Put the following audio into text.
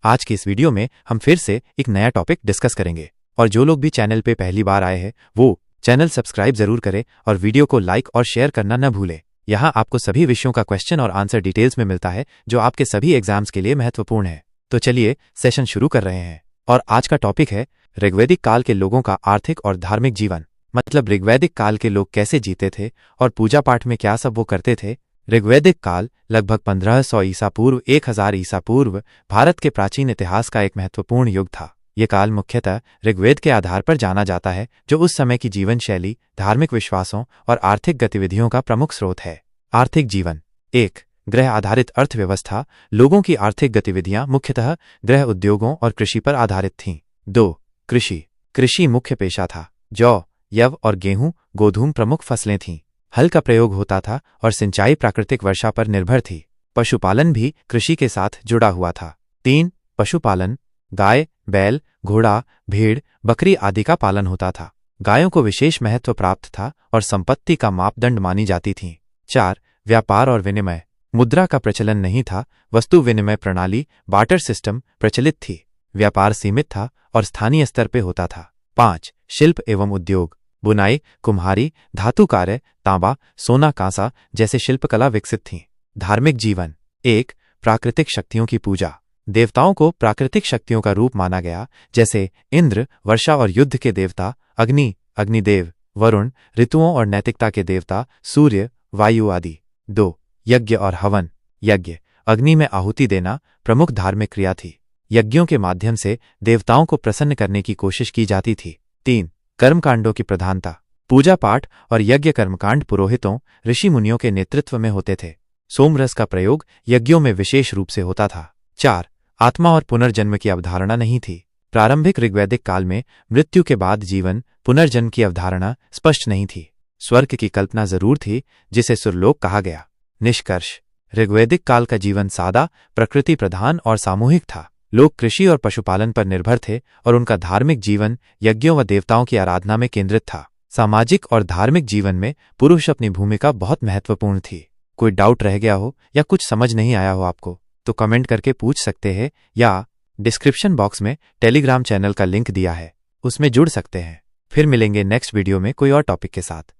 आज की इस वीडियो में हम फिर से एक नया टॉपिक डिस्कस करेंगे और जो लोग भी चैनल पे पहली बार आए हैं वो चैनल सब्सक्राइब जरूर करें और वीडियो को लाइक और शेयर करना न भूलें। यहाँ आपको सभी विषयों का क्वेश्चन और आंसर डिटेल्स में मिलता है जो आपके सभी एग्जाम्स के लिए महत्वपूर्ण है। तो चलिए सेशन शुरू कर रहे हैं और आज का टॉपिक है ऋग्वैदिक काल के लोगों का आर्थिक और धार्मिक जीवन। मतलब ऋग्वैदिक काल के लोग कैसे जीते थे और पूजा पाठ में क्या सब वो करते थे। ऋग्वैदिक काल लगभग 1500 ईसा पूर्व 1000 ईसा पूर्व भारत के प्राचीन इतिहास का एक महत्वपूर्ण युग था। ये काल मुख्यतः ऋग्वेद के आधार पर जाना जाता है जो उस समय की जीवन शैली, धार्मिक विश्वासों और आर्थिक गतिविधियों का प्रमुख स्रोत है। आर्थिक जीवन। 1. गृह आधारित अर्थव्यवस्था। लोगों की आर्थिक गतिविधियां मुख्यतः गृह उद्योगों और कृषि पर आधारित थीं। 2. कृषि। कृषि मुख्य पेशा था। जौ, यव और गेहूं, गोधूम प्रमुख फसलें थीं। हल का प्रयोग होता था और सिंचाई प्राकृतिक वर्षा पर निर्भर थी। पशुपालन भी कृषि के साथ जुड़ा हुआ था। 3. पशुपालन। गाय, बैल, घोड़ा, भेड़, बकरी आदि का पालन होता था। गायों को विशेष महत्व प्राप्त था और संपत्ति का मापदंड मानी जाती थीं। 4. व्यापार और विनिमय। मुद्रा का प्रचलन नहीं था। वस्तु विनिमय प्रणाली, बार्टर सिस्टम प्रचलित थी। व्यापार सीमित था और स्थानीय स्तर पर होता था। 5. शिल्प एवं उद्योग। बुनाई, कुम्हारी, धातु कार्य, तांबा, सोना, कांसा जैसे शिल्पकला विकसित थीं। धार्मिक जीवन। 1. प्राकृतिक शक्तियों की पूजा। देवताओं को प्राकृतिक शक्तियों का रूप माना गया, जैसे इंद्र वर्षा और युद्ध के देवता, अग्नि अग्निदेव, वरुण ऋतुओं और नैतिकता के देवता, सूर्य, वायु आदि। 2. यज्ञ और हवन। यज्ञ, अग्नि में आहुति देना प्रमुख धार्मिक क्रिया थी। यज्ञों के माध्यम से देवताओं को प्रसन्न करने की कोशिश की जाती थी। 3. कर्मकांडों की प्रधानता। पूजा पाठ और यज्ञ कर्मकांड पुरोहितों, ऋषि मुनियों के नेतृत्व में होते थे। सोमरस का प्रयोग यज्ञों में विशेष रूप से होता था। 4. आत्मा और पुनर्जन्म की अवधारणा नहीं थी। प्रारंभिक ऋग्वैदिक काल में मृत्यु के बाद जीवन, पुनर्जन्म की अवधारणा स्पष्ट नहीं थी। स्वर्ग की कल्पना जरूर थी जिसे सुरलोक कहा गया। निष्कर्ष। ऋग्वैदिक काल का जीवन सादा, प्रकृति प्रधान और सामूहिक था। लोग कृषि और पशुपालन पर निर्भर थे और उनका धार्मिक जीवन यज्ञों व देवताओं की आराधना में केंद्रित था। सामाजिक और धार्मिक जीवन में पुरुष अपनी भूमिका बहुत महत्वपूर्ण थी। कोई डाउट रह गया हो या कुछ समझ नहीं आया हो आपको तो कमेंट करके पूछ सकते हैं या डिस्क्रिप्शन बॉक्स में टेलीग्राम चैनल का लिंक दिया है, उसमें जुड़ सकते हैं। फिर मिलेंगे नेक्स्ट वीडियो में कोई और टॉपिक के साथ।